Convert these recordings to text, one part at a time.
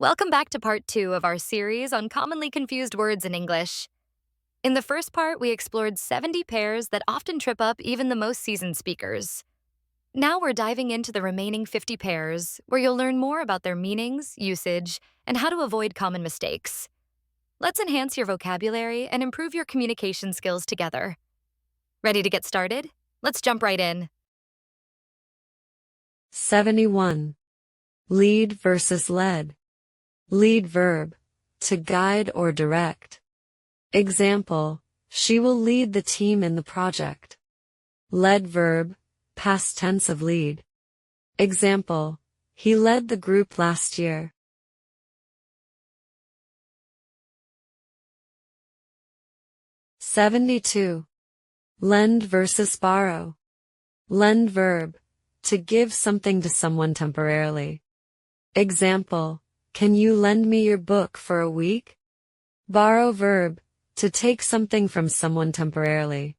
Welcome back to part 2 of our series on commonly confused words in English. In the first part, we explored 70 pairs that often trip up even the most seasoned speakers. Now we're diving into the remaining 50 pairs, where you'll learn more about their meanings, usage, and how to avoid common mistakes. Let's enhance your vocabulary and improve your communication skills together. Ready to get started? Let's jump right in. 71. Lead versus led. Lead verb, to guide or direct. Example, she will lead the team in the project. Led verb, past tense of lead. Example, he led the group last year. 72. Lend versus borrow. Lend verb, to give something to someone temporarily. Example, can you lend me your book for a week? Borrow verb, to take something from someone temporarily.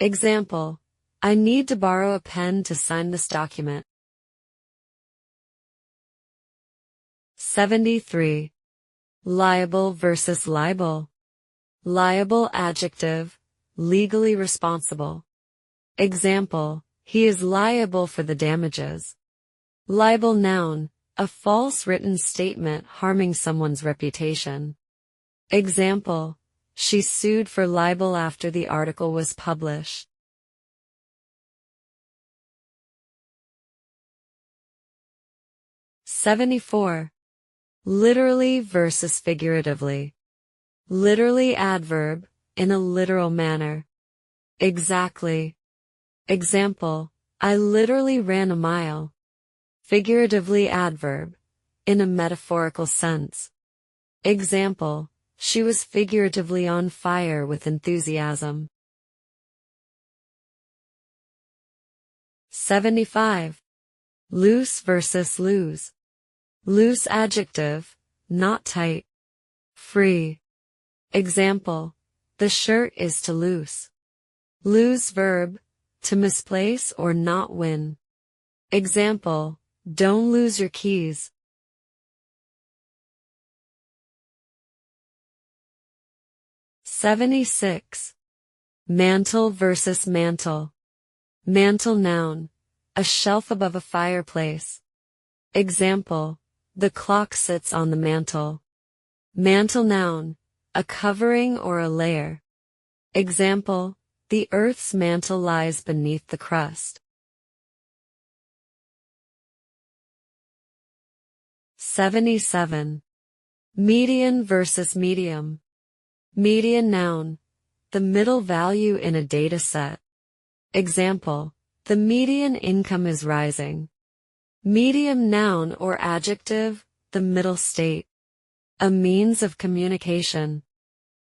Example, I need to borrow a pen to sign this document. 73. Liable versus libel. Liable adjective, legally responsible. Example, he is liable for the damages. Libel noun, a false written statement harming someone's reputation. Example, she sued for libel after the article was published. 74. Literally versus figuratively. Literally adverb, in a literal manner. Exactly. Example, I literally ran a mile. Figuratively adverb, in a metaphorical sense. Example, she was figuratively on fire with enthusiasm. 75. Loose versus loose. Loose adjective, not tight. Free. Example, the shirt is to loose. Lose verb, to misplace or not win. Example, don't lose your keys. 76. Mantle versus mantle. Mantle noun, a shelf above a fireplace. Example, the clock sits on the mantle. Mantle noun, a covering or a layer. Example, the earth's mantle lies beneath the crust. 77. Median versus medium. Median noun, the middle value in a data set. Example, the median income is rising. Medium noun or adjective, the middle state. A means of communication.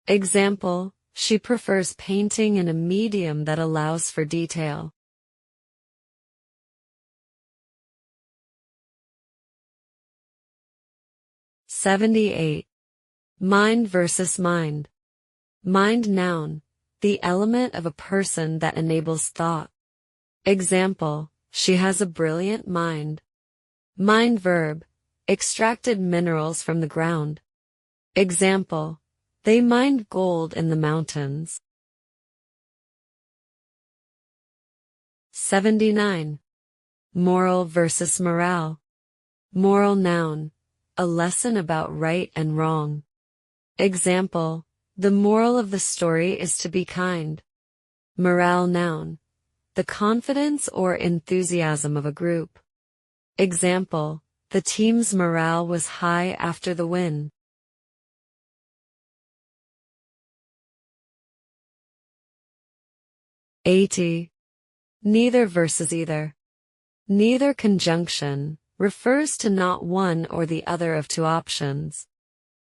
Example, she prefers painting in a medium that allows for detail. 78. Mind versus mind. Mind noun, the element of a person that enables thought. Example, she has a brilliant mind. Mind verb, extracted minerals from the ground. Example, they mined gold in the mountains. 79. Moral versus morale. Moral noun, a lesson about right and wrong. Example, the moral of the story is to be kind. Morale noun, the confidence or enthusiasm of a group. Example, the team's morale was high after the win. 80. Neither versus either. Neither conjunction refers to not one or the other of two options.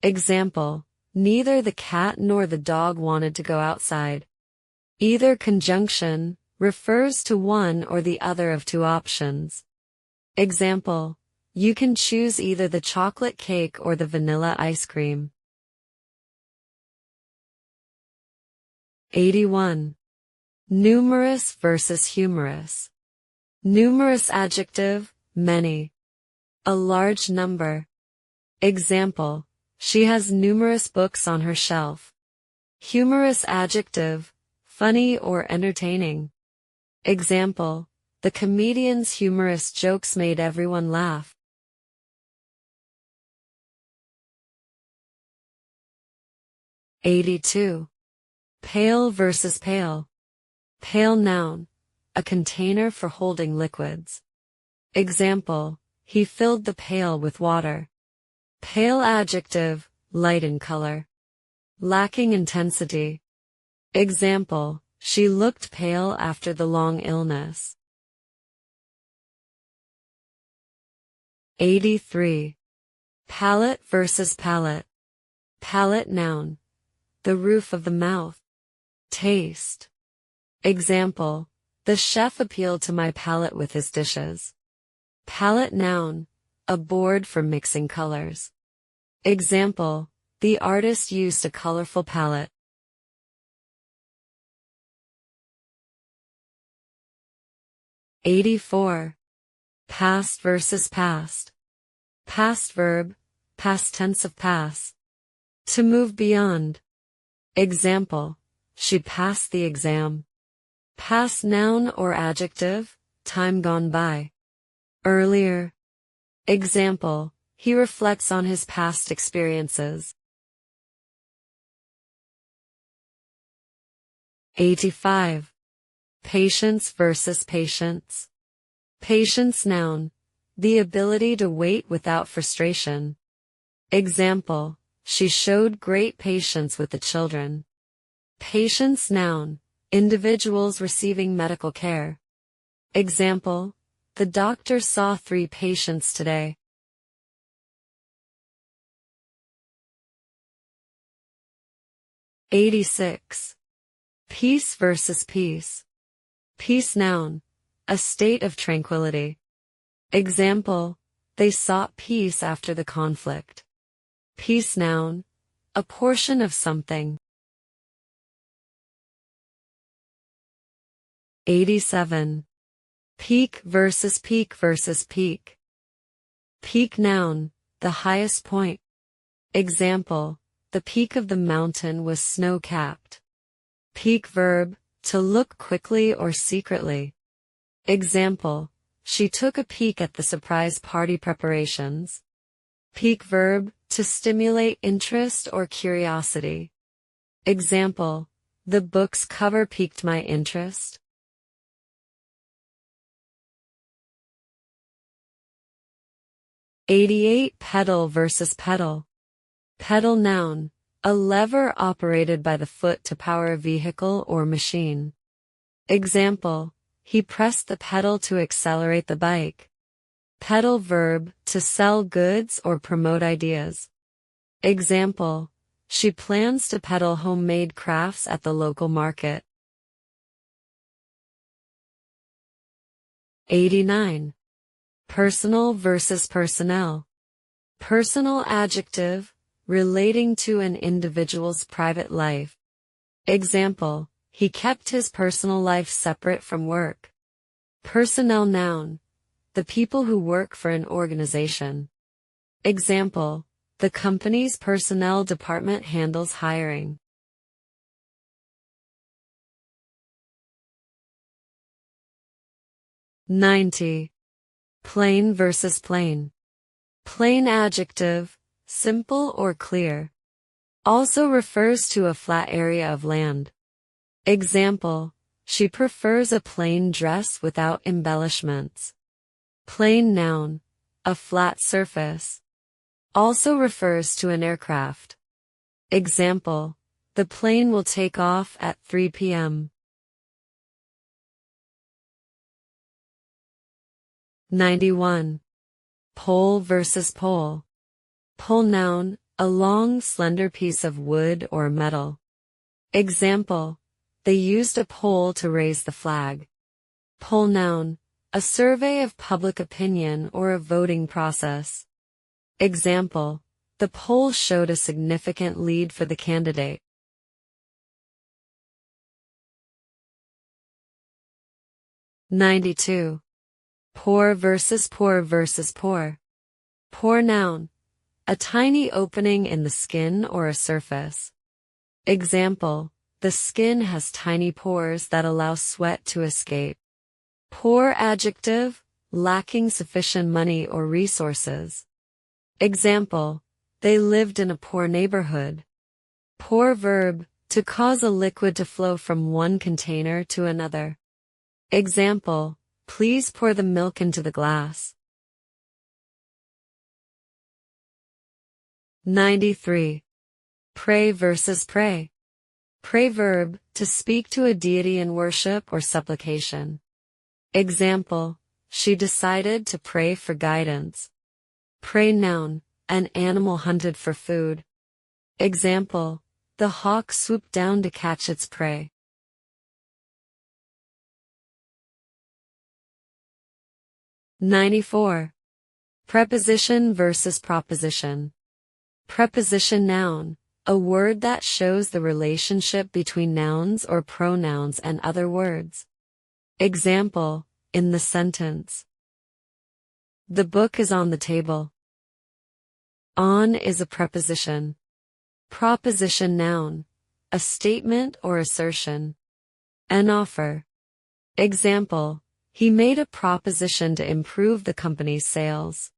Example, neither the cat nor the dog wanted to go outside. Either conjunction refers to one or the other of two options. Example, you can choose either the chocolate cake or the vanilla ice cream. 81. Numerous versus humorous. Numerous adjective, many. A large number. Example, she has numerous books on her shelf. Humorous adjective, funny or entertaining. Example, the comedian's humorous jokes made everyone laugh. 82. Pail versus pail. Pail noun, a container for holding liquids. Example, he filled the pail with water. Pale adjective, light in color. Lacking intensity. Example, she looked pale after the long illness. 83. Palate versus palate. Palate noun, the roof of the mouth. Taste. Example, the chef appealed to my palate with his dishes. Palette noun, a board for mixing colors. Example, the artist used a colorful palette. 84. Past versus past. Past verb, past tense of pass. To move beyond. Example, she passed the exam. Past noun or adjective, time gone by. Earlier. Example, he reflects on his past experiences. 85. Patience versus patience. Patience noun, the ability to wait without frustration. Example, she showed great patience with the children. Patience noun, individuals receiving medical care. Example, the doctor saw 3 patients today. 86. Peace versus peace. Peace noun, a state of tranquility. Example, they sought peace after the conflict. Peace noun, a portion of something. 87. Peak versus peak versus peak. Peak noun, the highest point. Example, the peak of the mountain was snow-capped. Peak verb, to look quickly or secretly. Example, she took a peek at the surprise party preparations. Peak verb, to stimulate interest or curiosity. Example, the book's cover piqued my interest. 88. Pedal versus pedal. Pedal noun, a lever operated by the foot to power a vehicle or machine. Example, he pressed the pedal to accelerate the bike. Pedal verb, to sell goods or promote ideas. Example, she plans to peddle homemade crafts at the local market. 89. Personal versus personnel. Personal adjective, relating to an individual's private life. Example, he kept his personal life separate from work. Personnel noun, the people who work for an organization. Example, the company's personnel department handles hiring. 90. Plain versus plain. Plain adjective, simple or clear. Also refers to a flat area of land. Example, she prefers a plain dress without embellishments. Plain noun, a flat surface. Also refers to an aircraft. Example, the plane will take off at 3 p.m. 91. Pole versus pole. Pole noun, a long, slender piece of wood or metal. Example, they used a pole to raise the flag. Poll noun, a survey of public opinion or a voting process. Example, the poll showed a significant lead for the candidate. 92. Poor versus poor versus poor. Poor noun, a tiny opening in the skin or a surface. Example, the skin has tiny pores that allow sweat to escape. Poor adjective, lacking sufficient money or resources. Example, they lived in a poor neighborhood. Poor verb, to cause a liquid to flow from one container to another. Example, please pour the milk into the glass. 93. Pray versus pray. Pray verb, to speak to a deity in worship or supplication. Example, she decided to pray for guidance. Pray noun, an animal hunted for food. Example, the hawk swooped down to catch its prey. '94. Preposition versus proposition. Preposition noun, a word that shows the relationship between nouns or pronouns and other words. Example, in the sentence. The book is on the table. On is a preposition. Proposition noun, a statement or assertion. An offer. Example, he made a proposition to improve the company's sales.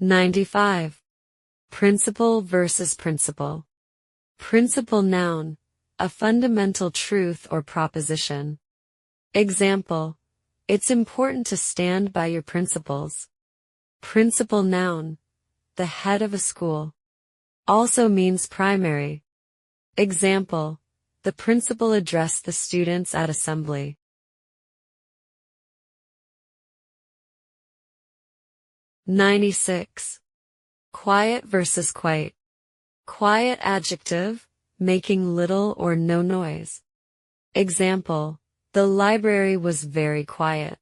95. Principle versus principle. Principle noun, a fundamental truth or proposition. Example, it's important to stand by your principles. Principal noun, the head of a school. Also means primary. Example, the principal addressed the students at assembly. 96. Quiet versus quite. Quiet adjective, making little or no noise. Example, the library was very quiet.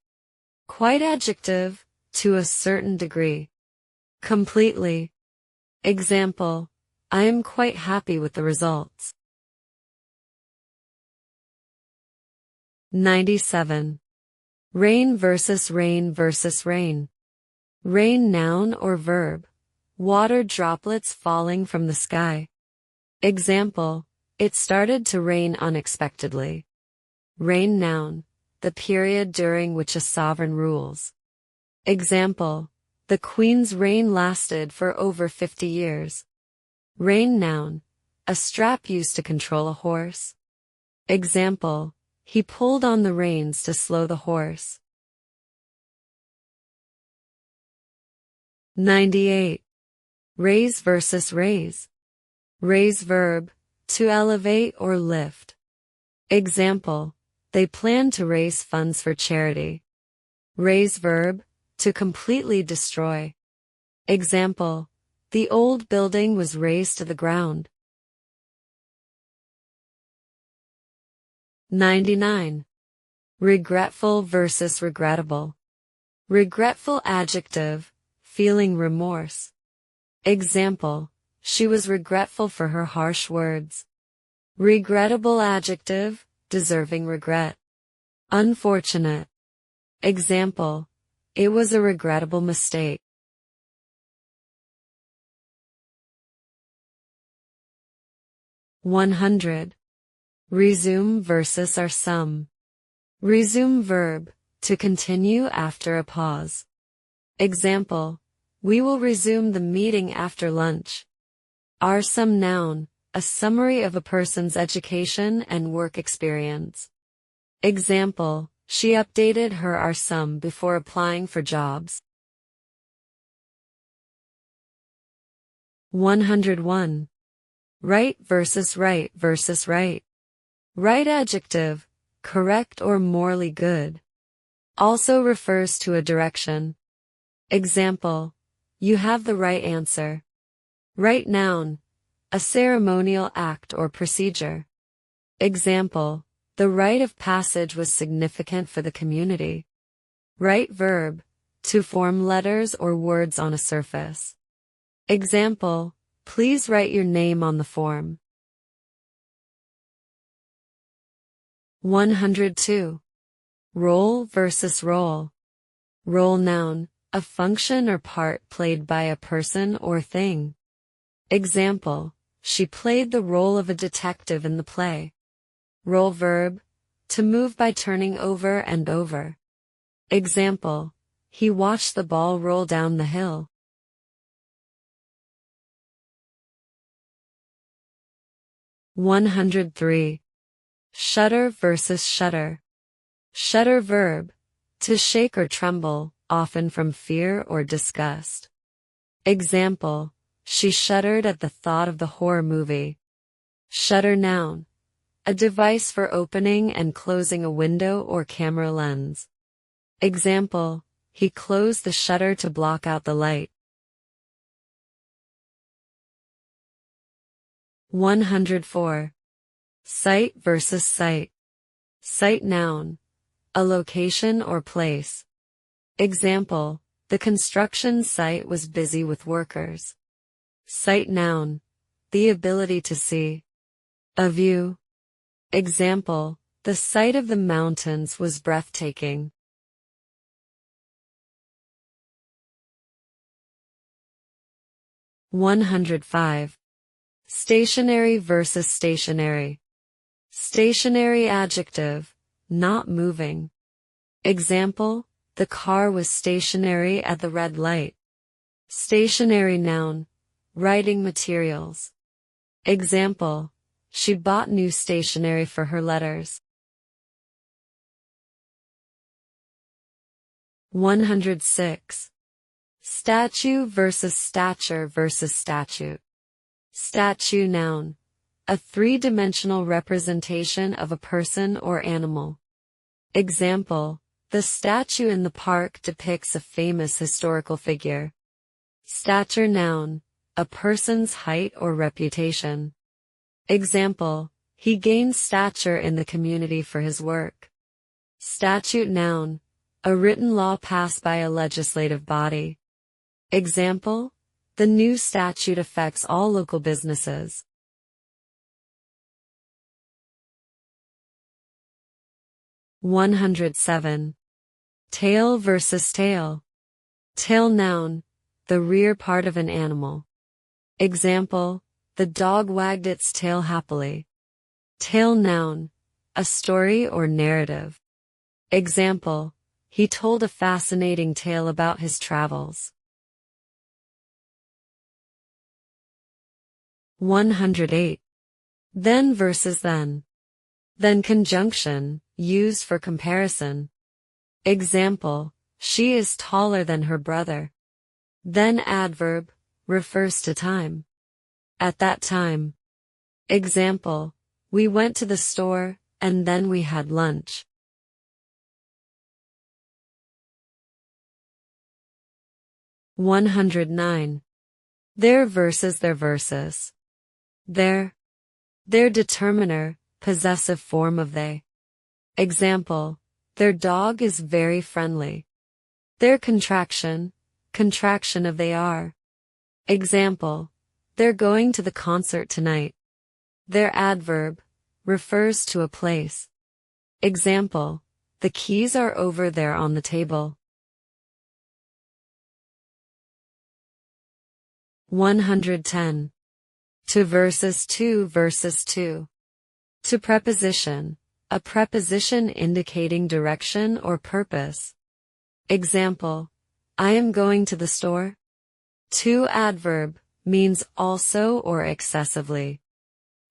Quite adjective, to a certain degree. Completely. Example, I am quite happy with the results. 97. Rain versus rain versus rain. Rain noun or verb, water droplets falling from the sky. Example, it started to rain unexpectedly. Reign noun, the period during which a sovereign rules. Example, the Queen's reign lasted for over 50 years. Rein noun, a strap used to control a horse. Example, he pulled on the reins to slow the horse. 98. Raise versus raise. Raise verb, to elevate or lift. Example, they plan to raise funds for charity. Raise verb, to completely destroy. Example, the old building was razed to the ground. 99. Regretful versus regrettable. Regretful adjective, feeling remorse. Example, she was regretful for her harsh words. Regrettable adjective, deserving regret. Unfortunate. Example, it was a regrettable mistake. 100. Resume versus are some. Resume verb, to continue after a pause. Example, we will resume the meeting after lunch. Are some noun, a summary of a person's education and work experience. Example, she updated her are some before applying for jobs. 101. Right versus right versus right. Right adjective, correct or morally good. Also refers to a direction. Example, you have the right answer. Right noun, a ceremonial act or procedure. Example, the rite of passage was significant for the community. Right verb, to form letters or words on a surface. Example, please write your name on the form. 102. Role versus role. Role noun, a function or part played by a person or thing. Example, she played the role of a detective in the play. Role verb, to move by turning over and over. Example, he watched the ball roll down the hill. (103) Shudder versus shudder. Shudder verb, to shake or tremble, often from fear or disgust. Example, she shuddered at the thought of the horror movie. Shutter noun, a device for opening and closing a window or camera lens. Example, he closed the shutter to block out the light. 104. Site versus site. Site noun, a location or place. Example, the construction site was busy with workers. Site noun, the ability to see. A view. Example, the sight of the mountains was breathtaking. 105. Stationary versus stationary. Stationary adjective, not moving. Example, the car was stationary at the red light. Stationary noun, writing materials. Example, she bought new stationery for her letters. 106. Statue versus stature versus statute. Statue noun, a three-dimensional representation of a person or animal. Example, the statue in the park depicts a famous historical figure. Stature noun, a person's height or reputation. Example, he gained stature in the community for his work. Statute noun, a written law passed by a legislative body. Example, the new statute affects all local businesses. 107. Tail versus tail. Tail noun, the rear part of an animal. Example, the dog wagged its tail happily. Tail noun, a story or narrative. Example, he told a fascinating tale about his travels. 108. Then versus then. Then conjunction, used for comparison. Example, she is taller than her brother. Then adverb, refers to time. At that time. Example, we went to the store, and then we had lunch. 109. Their versus their versus. Their determiner, possessive form of they. Example, their dog is very friendly. Their contraction of they are. Example, they're going to the concert tonight. Their adverb, refers to a place. Example, the keys are over there on the table. 110. To versus two versus two. To preposition, a preposition indicating direction or purpose. Example, I am going to the store. To adverb, means also or excessively.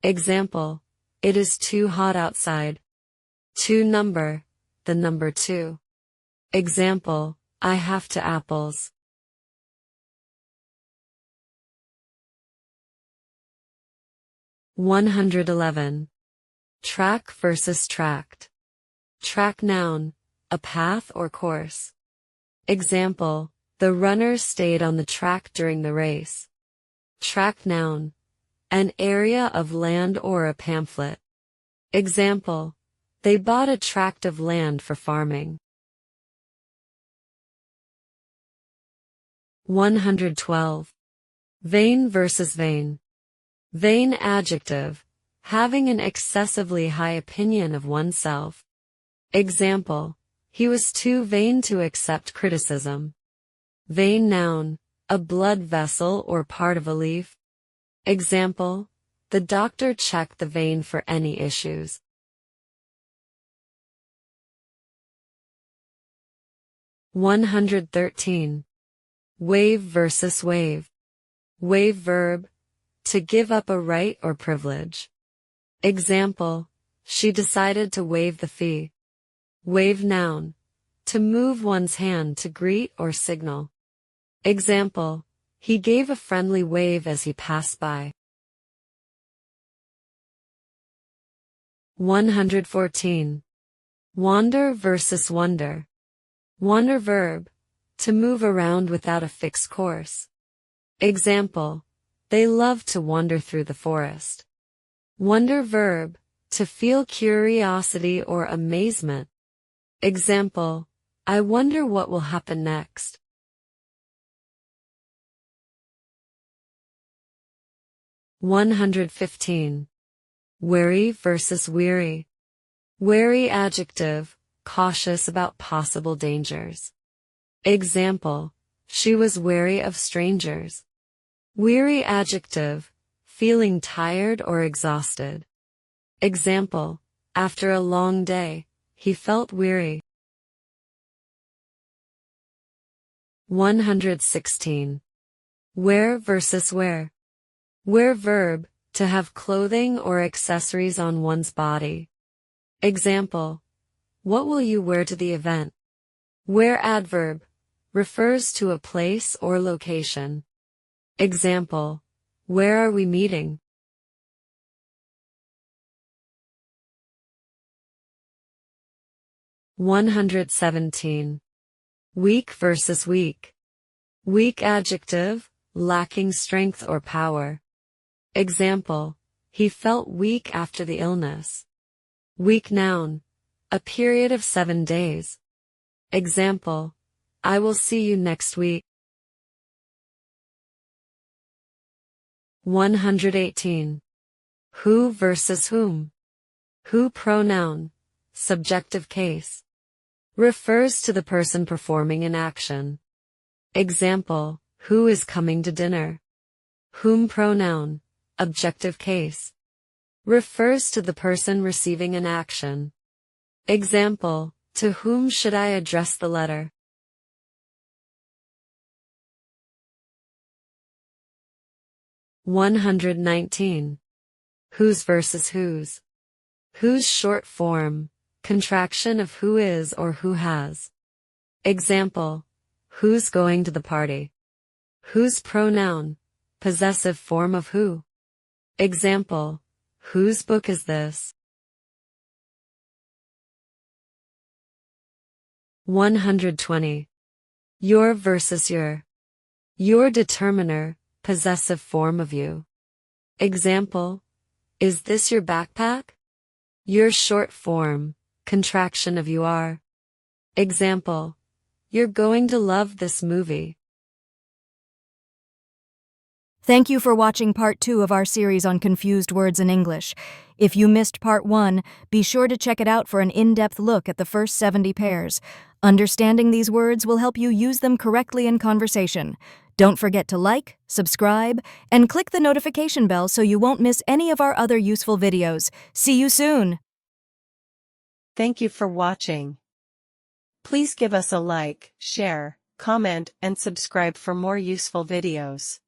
Example, it is too hot outside. To number, the number 2. Example, I have to apples. 111. Track versus tract. Track noun, a path or course. Example, the runners stayed on the track during the race. Tract noun, an area of land or a pamphlet. Example, they bought a tract of land for farming. 112. Vain versus vain. Vain adjective, having an excessively high opinion of oneself. Example, He was too vain to accept criticism. Vein noun, a blood vessel or part of a leaf. Example, the doctor checked the vein for any issues. (113) Waive versus waive. Waive verb, to give up a right or privilege. Example, she decided to waive the fee. Wave noun, to move one's hand to greet or signal. Example, he gave a friendly wave as he passed by. 114. Wander versus wonder. Wander verb, to move around without a fixed course. Example, they love to wander through the forest. Wonder verb, to feel curiosity or amazement. Example, I wonder what will happen next. (115) Wary versus weary. Wary adjective, cautious about possible dangers. Example, she was wary of strangers. Weary adjective, feeling tired or exhausted. Example, after a long day, he felt weary. 116. Wear versus wear. Wear verb, to have clothing or accessories on one's body. Example, what will you wear to the event? Wear adverb, refers to a place or location. Example, where are we meeting? (117) Weak versus weak. Weak adjective, lacking strength or power. Example, he felt weak after the illness. Weak noun, a period of 7 days. Example, I will see you next week. 118. Who versus whom. Who pronoun, subjective case. Refers to the person performing an action. Example, who is coming to dinner? Whom pronoun, objective case. Refers to the person receiving an action. Example, to whom should I address the letter? 119. Whose versus whose. Whose short form, contraction of who is or who has. Example, who's going to the party? Whose pronoun, possessive form of who. Example, whose book is this? 120. Your versus your. Your determiner, possessive form of you. Example, is this your backpack? Your short form, contraction of you are. Example, you're going to love this movie. Thank you for watching part 2 of our series on confused words in English. If you missed part 1, be sure to check it out for an in-depth look at the first 70 pairs. Understanding these words will help you use them correctly in conversation. Don't forget to like, subscribe, and click the notification bell so you won't miss any of our other useful videos. See you soon! Thank you for watching. Please give us a like, share, comment, and subscribe for more useful videos.